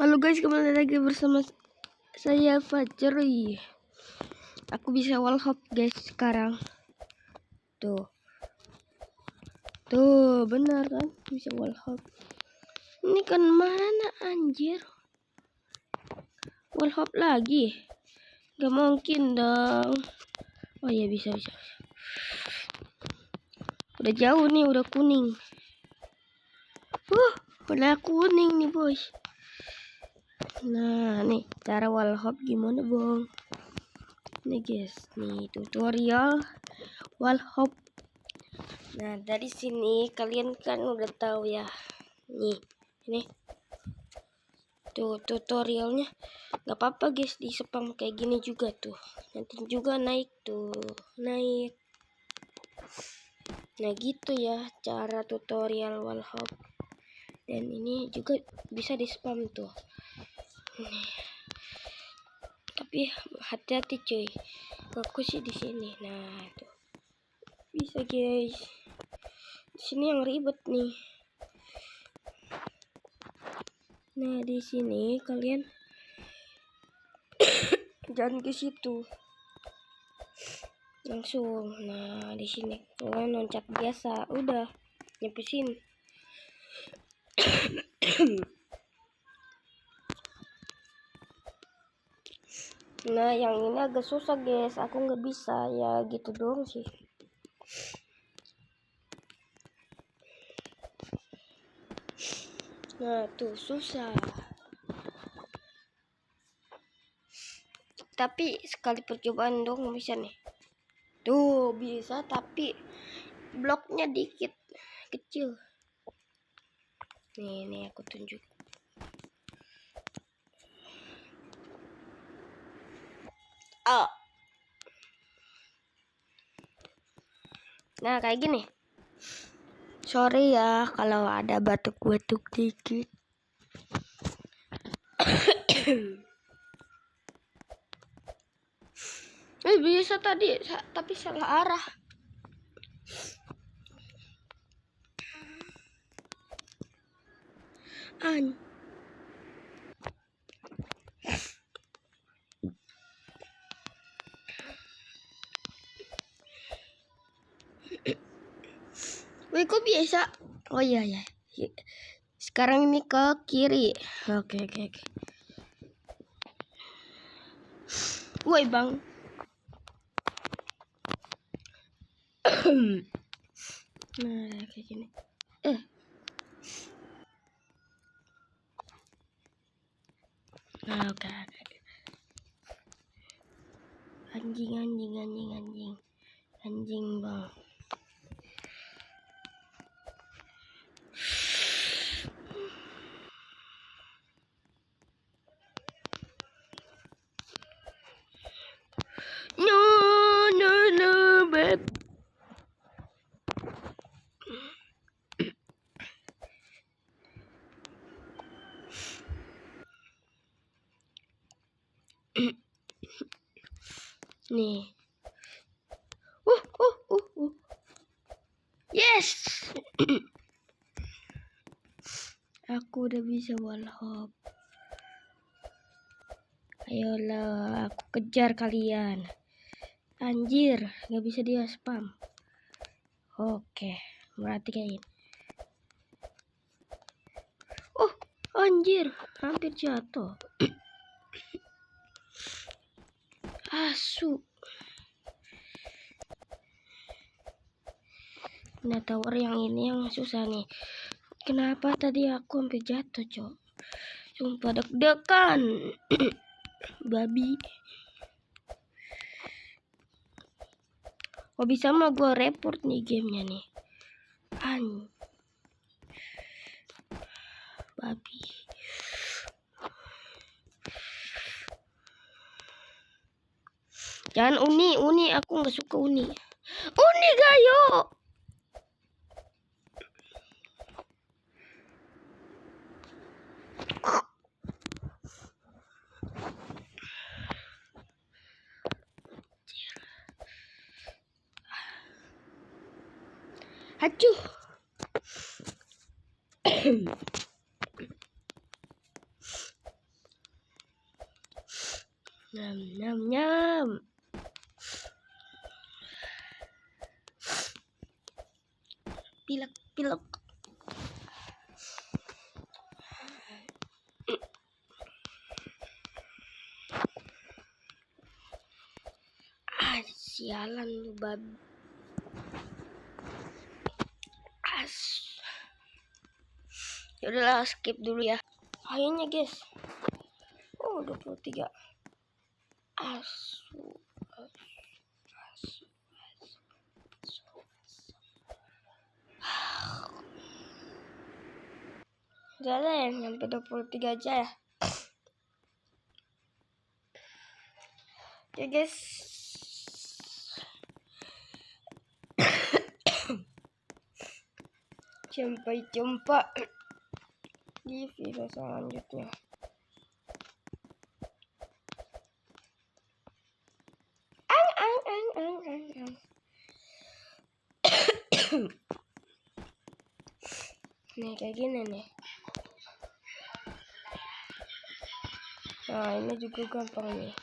Halo guys, kembali lagi bersama saya Fajar. Aku bisa wall hop guys sekarang. Tuh benar kan, bisa wall hop. Ini kan mana anjir? Wall hop lagi? Gak mungkin dong. Oh ya, bisa. Udah jauh nih, udah kuning. Udah kuning nih boys. Nah nih cara wall hop gimana bang? Nih guys, nih tutorial wall hop. Nah dari sini kalian kan udah tahu ya. Nih ini tuh tutorialnya. Gak apa-apa guys, di spam kayak gini juga tuh. Nanti juga naik tuh, naik. Nah gitu ya cara tutorial wall hop. Dan ini juga bisa di spam tuh. Nih. Tapi hati-hati cuy. Aku sih di sini. Nah tuh bisa guys. Di sini yang ribet nih. Nah di sini kalian jangan ke situ. Langsung. Nah di sini kalian loncat biasa. Udah nyampe sini. Nah yang ini agak susah guys. Aku nggak bisa ya gitu doang sih. Nah tuh susah. Tapi sekali percobaan dong bisa nih. Tuh bisa tapi bloknya dikit kecil. Nih aku tunjuk. Nah kayak gini. Sorry ya kalau ada batuk-batuk dikit. Bisa tadi tapi salah arah. Wih kok bisa? Oh iya ya. Sekarang ini ke kiri. Oke. Woi bang. Nah kayak gini. Nah, oke. Anjing bang. No, babe. Nih. Yes. Aku udah bisa wall hop. Ayolah, aku kejar kalian. Anjir, nggak bisa dia spam. Oke, berarti kayak ini. Anjir, hampir jatuh. Asu. Nah tower yang ini yang susah nih. Kenapa tadi aku hampir jatuh cok? Sumpah deg-degan. Babi. Oh bisa mah gue report nih gamenya nih. Babi. Jangan uni aku nggak suka uni. Uni gayo. Acuh. Nyam nyam nyam. Pilek pilek. Sialan lu babi. Yaudahlah, skip dulu ya. Akhirnya guys. Oh, 23. Asu. Udah ada yang sampai 23 aja ya. Oke guys. Sampai jumpa di video selanjutnya. Nih kayak gini nih. Nah ini juga gampang nih.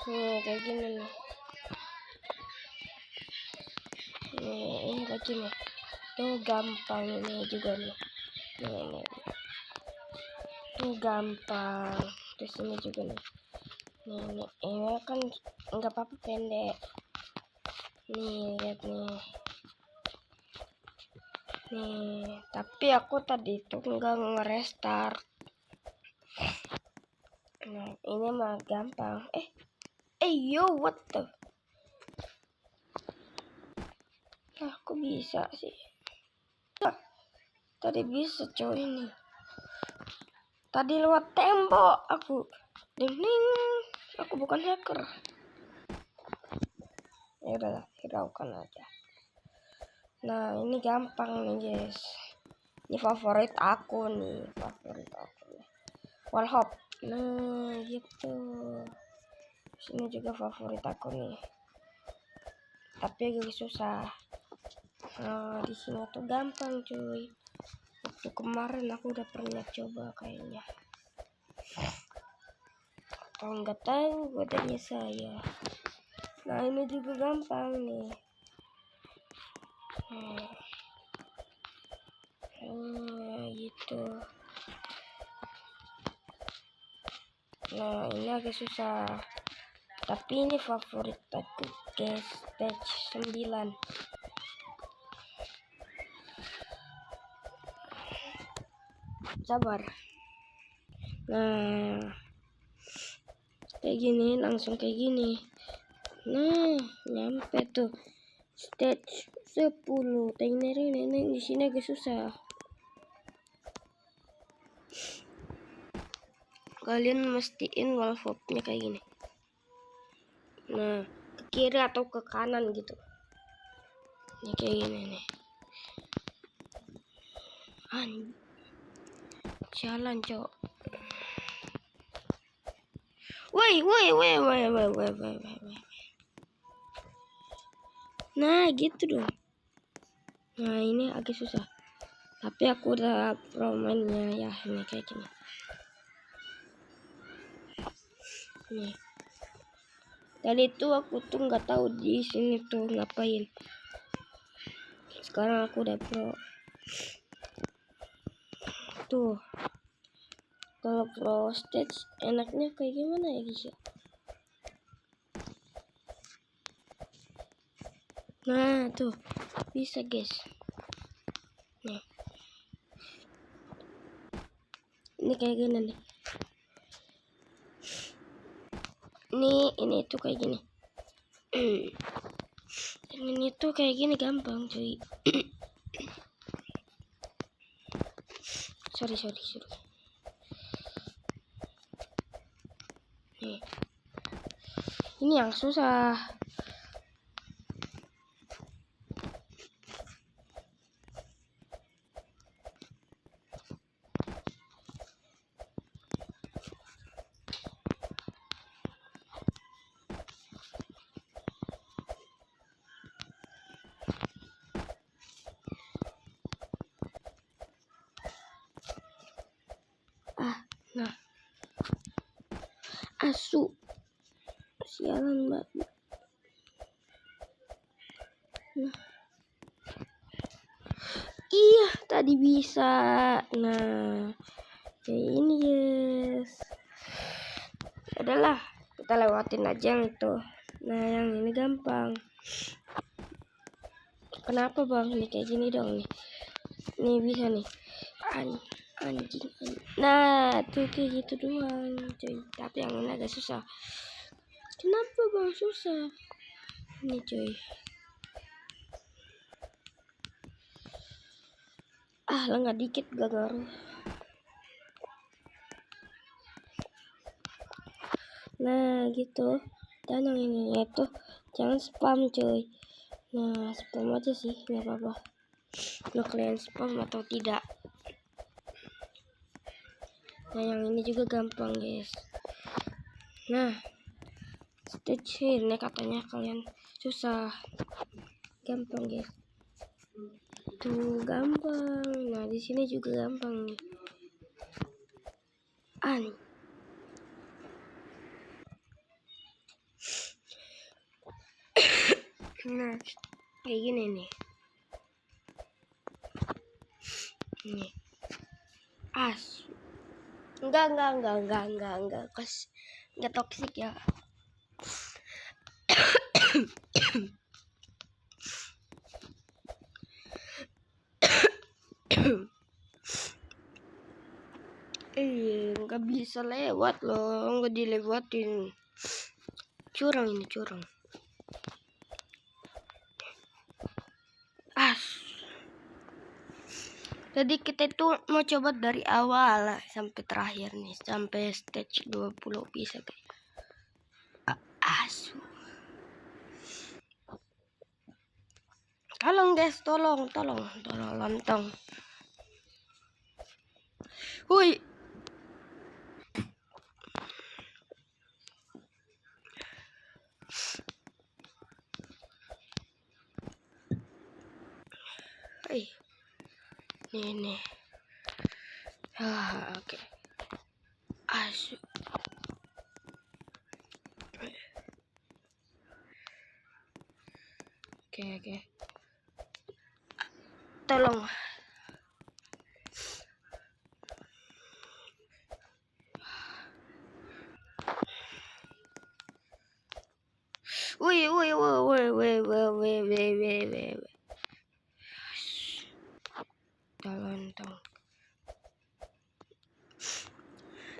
Nih kayak gini nih. Nih ini kayak gini. Tuh gampang ini juga nih. Nih. Tuh gampang. Terus ini juga nih. Nih ini kan nggak apa-apa pendek. Nih lihat nih. Nih tapi aku tadi tuh nggak ngerestart. Nah ini mah gampang. Yo what the. Nah kok bisa sih. Tadi bisa coy ini. Tadi lewat tembok aku. Ding. Aku bukan hacker. Ya udah, hiraukan aja. Nah, ini gampang nih, guys. Ini favorit aku nih, Wall hop. Nah, gitu. Ini juga favorit aku nih. Tapi agak susah. Nah, di sini tuh gampang, cuy. Waktu kemarin aku udah pernah coba kayaknya. Atau nggak tahu godanya saya. Nah ini juga gampang nih. Gitu. Nah ini agak susah. Tapi ini favorit aku guys. Stage 9. Sabar. Nah kayak gini, langsung kayak gini. Nah nyampe tuh stage 10. Nenek di sini agak susah. Kalian mestiin wall hop-nya kayak gini. Nah ke kiri atau ke kanan gitu. Ini kayak gini nih. Jalan cok. Woi. Nah gitu dong. Nah ini agak susah. Tapi aku udah pro mainnya ya. Ini kayak gini. Nih. Tadi itu aku tuh nggak tahu di sini tuh ngapain. Sekarang aku udah pro. Tuh. Kalau pro stage enaknya kayak gimana ya guys ya? Nah tuh bisa guys. Nih. Ini kayak gini nih. Ini tuh kayak gini. Ini tuh kayak gini gampang cuy. sorry. Nih. Ini yang susah. Asu. Sialan mbak. Iya, tadi bisa. Nah, kayak ini guys. Adalah kita lewatin aja yang itu. Nah, yang ini gampang. Kenapa bang? Ini kayak gini dong nih. Nih bisa nih. Anjing. Nah, tuh kayak gitu doang, cuy. Tapi yang ini agak susah. Kenapa bang susah? Ini cuy. Lengah dikit gak ngaruh. Nah gitu. Dan yang ini itu jangan spam cuy. Nah spam aja sih, nggak apa-apa. Lo kalian spam atau tidak. Nah yang ini juga gampang guys. Nah stage ini katanya kalian susah. Gampang guys. Tuh gampang. Nah di sini juga gampang nih. Nah kayak gini nih. Nih. Enggak. Enggak toksik ya. Nggak bisa lewat loh, nggak dilewatin. Curang ini, curang. Jadi kita itu mau coba dari awal sampai terakhir nih, sampai stage 20 bisa kayak. Asu. Tolong guys, tolong lontong. Hui. Nih. Oke. Asu. Oke. Tolong. Wih. Lontong.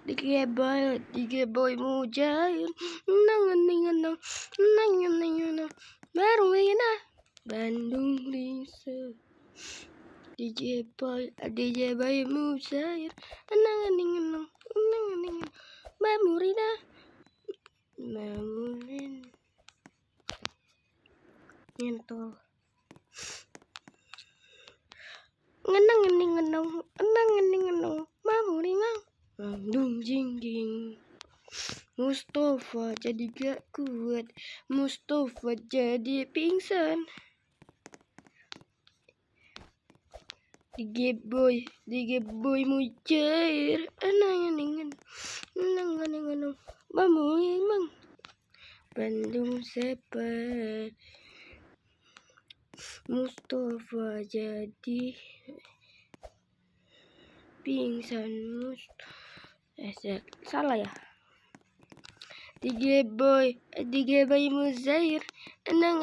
Digeboy mujair. Nang. Baru ina. Bandung Risa. DJ boy mujair. Nang. Mamurina. Mamurin. Nyentol. Ngenang. Mamurina. Bandung jingging. Mustafa jadi gak kuat. Mustafa jadi pingsan. Digeboy mujair. Nang. Mamurina. Bandung sepat. Mustafa jadi pingsan. Salah ya. Digeboy mujair. Nang.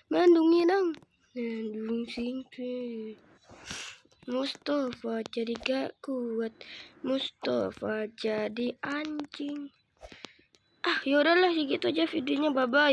Bandung inang. Bandung singkir. Mustafa jadi gak kuat. Mustafa jadi anjing. Yaudahlah segitu aja videonya, bye bye.